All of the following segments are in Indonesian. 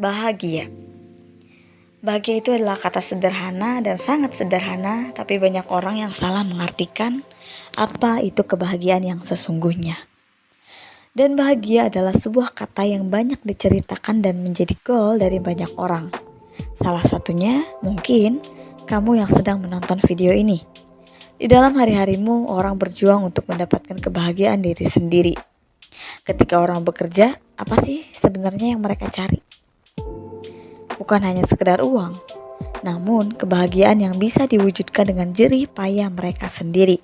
Bahagia. Bahagia itu adalah kata sederhana dan sangat sederhana, tapi banyak orang yang salah mengartikan apa itu kebahagiaan yang sesungguhnya. Dan bahagia adalah sebuah kata yang banyak diceritakan dan menjadi goal dari banyak orang. Salah satunya mungkin kamu yang sedang menonton video ini. Di dalam hari-harimu, orang berjuang untuk mendapatkan kebahagiaan diri sendiri. Ketika orang bekerja, apa sih sebenarnya yang mereka cari? Bukan hanya sekedar uang, namun kebahagiaan yang bisa diwujudkan dengan jerih payah mereka sendiri.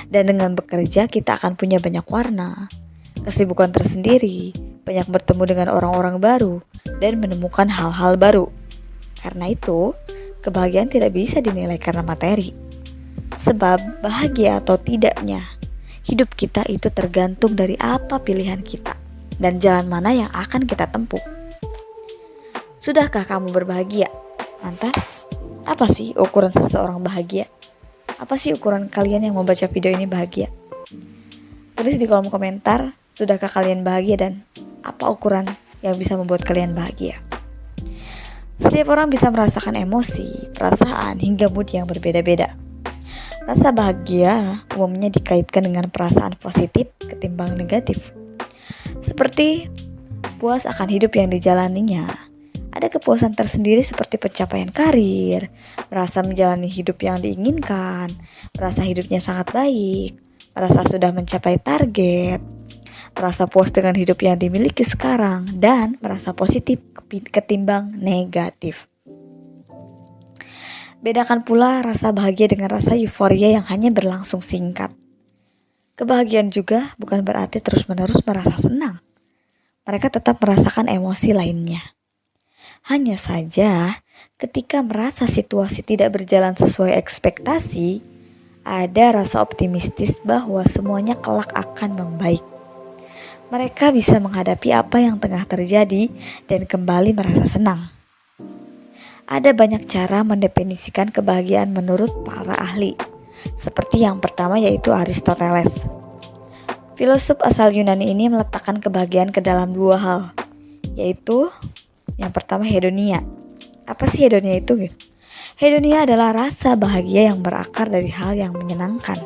Dan dengan bekerja kita akan punya banyak warna, kesibukan tersendiri, banyak bertemu dengan orang-orang baru, dan menemukan hal-hal baru. Karena itu, kebahagiaan tidak bisa dinilai karena materi. Sebab bahagia atau tidaknya, hidup kita itu tergantung dari apa pilihan kita dan jalan mana yang akan kita tempuh. Sudahkah kamu berbahagia? Lantas, apa sih ukuran seseorang bahagia? Apa sih ukuran kalian yang membaca video ini bahagia? Tulis di kolom komentar, sudahkah kalian bahagia dan apa ukuran yang bisa membuat kalian bahagia? Setiap orang bisa merasakan emosi, perasaan, hingga mood yang berbeda-beda. Rasa bahagia umumnya dikaitkan dengan perasaan positif ketimbang negatif. Seperti puas akan hidup yang dijalaninya. Ada kepuasan tersendiri seperti pencapaian karir, merasa menjalani hidup yang diinginkan, merasa hidupnya sangat baik, merasa sudah mencapai target, merasa puas dengan hidup yang dimiliki sekarang, dan merasa positif ketimbang negatif. Bedakan pula rasa bahagia dengan rasa euforia yang hanya berlangsung singkat. Kebahagiaan juga bukan berarti terus-menerus merasa senang. Mereka tetap merasakan emosi lainnya. Hanya saja, ketika merasa situasi tidak berjalan sesuai ekspektasi, ada rasa optimistis bahwa semuanya kelak akan membaik. Mereka bisa menghadapi apa yang tengah terjadi dan kembali merasa senang. Ada banyak cara mendefinisikan kebahagiaan menurut para ahli, seperti yang pertama yaitu Aristoteles. Filosof asal Yunani ini meletakkan kebahagiaan ke dalam dua hal, yaitu yang pertama hedonia. Apa sih hedonia itu? Hedonia adalah rasa bahagia yang berakar dari hal yang menyenangkan.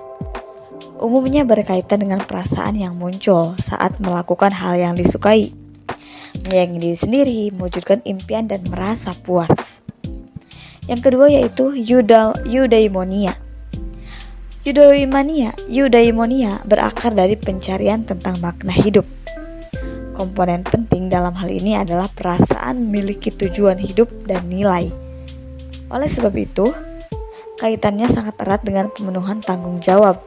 Umumnya berkaitan dengan perasaan yang muncul saat melakukan hal yang disukai, menyayangi diri sendiri, mewujudkan impian dan merasa puas. Yang kedua yaitu eudaimonia. Eudaimonia berakar dari pencarian tentang makna hidup. Komponen penting dalam hal ini adalah perasaan memiliki tujuan hidup dan nilai. Oleh sebab itu, kaitannya sangat erat dengan pemenuhan tanggung jawab,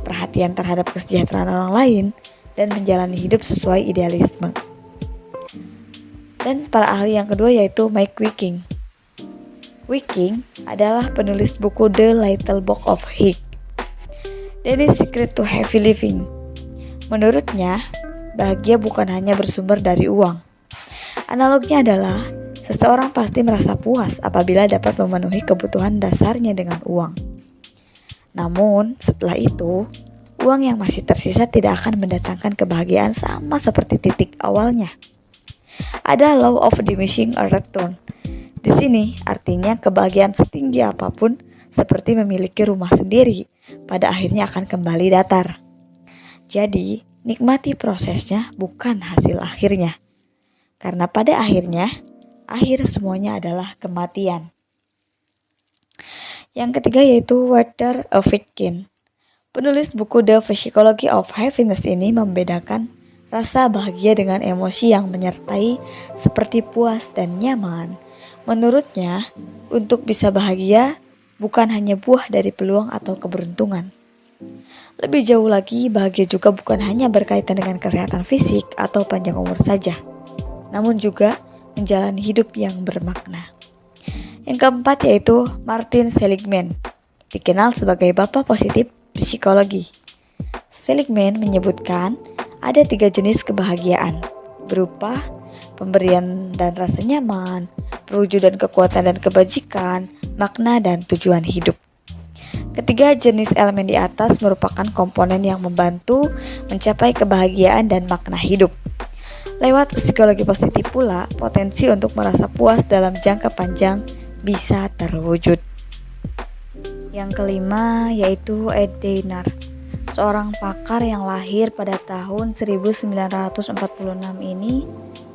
perhatian terhadap kesejahteraan orang lain, dan menjalani hidup sesuai idealisme. Dan para ahli yang kedua yaitu Mike Wiking. Wiking adalah penulis buku The Little Book of Hig, The Secret to Happy Living. Menurutnya, bahagia bukan hanya bersumber dari uang. Analognya adalah seseorang pasti merasa puas apabila dapat memenuhi kebutuhan dasarnya dengan uang. Namun, setelah itu, uang yang masih tersisa tidak akan mendatangkan kebahagiaan sama seperti titik awalnya. Ada law of diminishing return. Di sini artinya kebahagiaan setinggi apapun seperti memiliki rumah sendiri, pada akhirnya akan kembali datar. Jadi, nikmati prosesnya bukan hasil akhirnya. Karena pada akhirnya, akhir semuanya adalah kematian. Yang ketiga yaitu Walter Witkin. Penulis buku The Psychology of Happiness ini membedakan rasa bahagia dengan emosi yang menyertai seperti puas dan nyaman. Menurutnya, untuk bisa bahagia bukan hanya buah dari peluang atau keberuntungan. Lebih jauh lagi, bahagia juga bukan hanya berkaitan dengan kesehatan fisik atau panjang umur saja, namun juga menjalani hidup yang bermakna. Yang keempat yaitu Martin Seligman, dikenal sebagai Bapak Positif Psikologi. Seligman menyebutkan ada 3 jenis kebahagiaan, berupa pemberian dan rasa nyaman, perwujudan kekuatan dan kebajikan, makna dan tujuan hidup. Ketiga jenis elemen di atas merupakan komponen yang membantu mencapai kebahagiaan dan makna hidup. Lewat psikologi positif pula, potensi untuk merasa puas dalam jangka panjang bisa terwujud. Yang kelima yaitu Ed Dayner, seorang pakar yang lahir pada tahun 1946 ini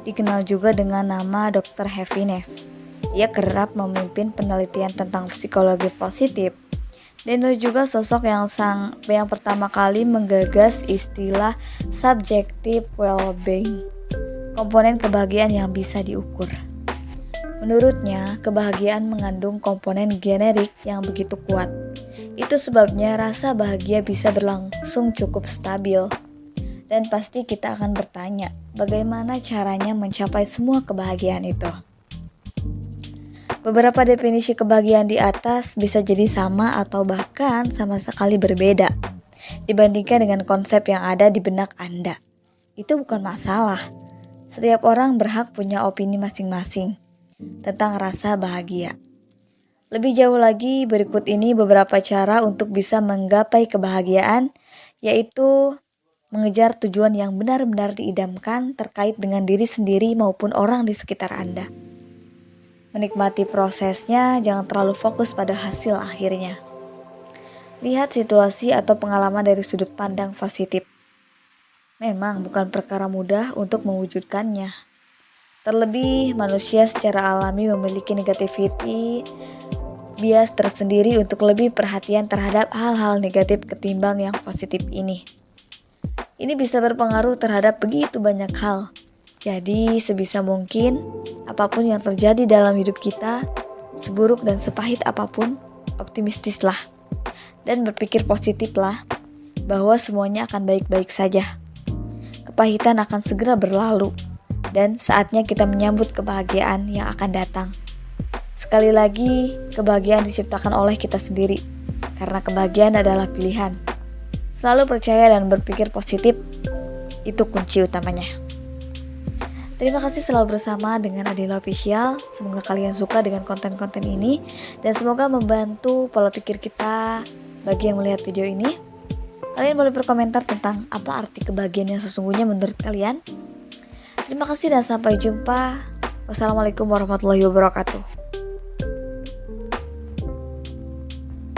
dikenal juga dengan nama Dr. Happiness. Ia kerap memimpin penelitian tentang psikologi positif. Dayner juga sosok yang pertama kali menggagas istilah subjective well-being, komponen kebahagiaan yang bisa diukur. Menurutnya, kebahagiaan mengandung komponen generik yang begitu kuat. Itu sebabnya rasa bahagia bisa berlangsung cukup stabil. Dan pasti kita akan bertanya, bagaimana caranya mencapai semua kebahagiaan itu? Beberapa definisi kebahagiaan di atas bisa jadi sama atau bahkan sama sekali berbeda dibandingkan dengan konsep yang ada di benak Anda. Itu bukan masalah. Setiap orang berhak punya opini masing-masing tentang rasa bahagia. Lebih jauh lagi, berikut ini beberapa cara untuk bisa menggapai kebahagiaan, yaitu mengejar tujuan yang benar-benar diidamkan terkait dengan diri sendiri maupun orang di sekitar Anda. Menikmati prosesnya, jangan terlalu fokus pada hasil akhirnya. Lihat situasi atau pengalaman dari sudut pandang positif. Memang bukan perkara mudah untuk mewujudkannya. Terlebih, manusia secara alami memiliki negativity bias tersendiri untuk lebih perhatian terhadap hal-hal negatif ketimbang yang positif ini. Ini bisa berpengaruh terhadap begitu banyak hal. Jadi, sebisa mungkin, apapun yang terjadi dalam hidup kita, seburuk dan sepahit apapun, optimistislah. Dan berpikir positiflah, bahwa semuanya akan baik-baik saja. Kepahitan akan segera berlalu, dan saatnya kita menyambut kebahagiaan yang akan datang. Sekali lagi, kebahagiaan diciptakan oleh kita sendiri, karena kebahagiaan adalah pilihan. Selalu percaya dan berpikir positif, itu kunci utamanya. Terima kasih selalu bersama dengan Adila Official. Semoga kalian suka dengan konten-konten ini dan semoga membantu pola pikir kita bagi yang melihat video ini. Kalian boleh berkomentar tentang apa arti kebahagiaan yang sesungguhnya menurut kalian. Terima kasih dan sampai jumpa. Wassalamualaikum warahmatullahi wabarakatuh.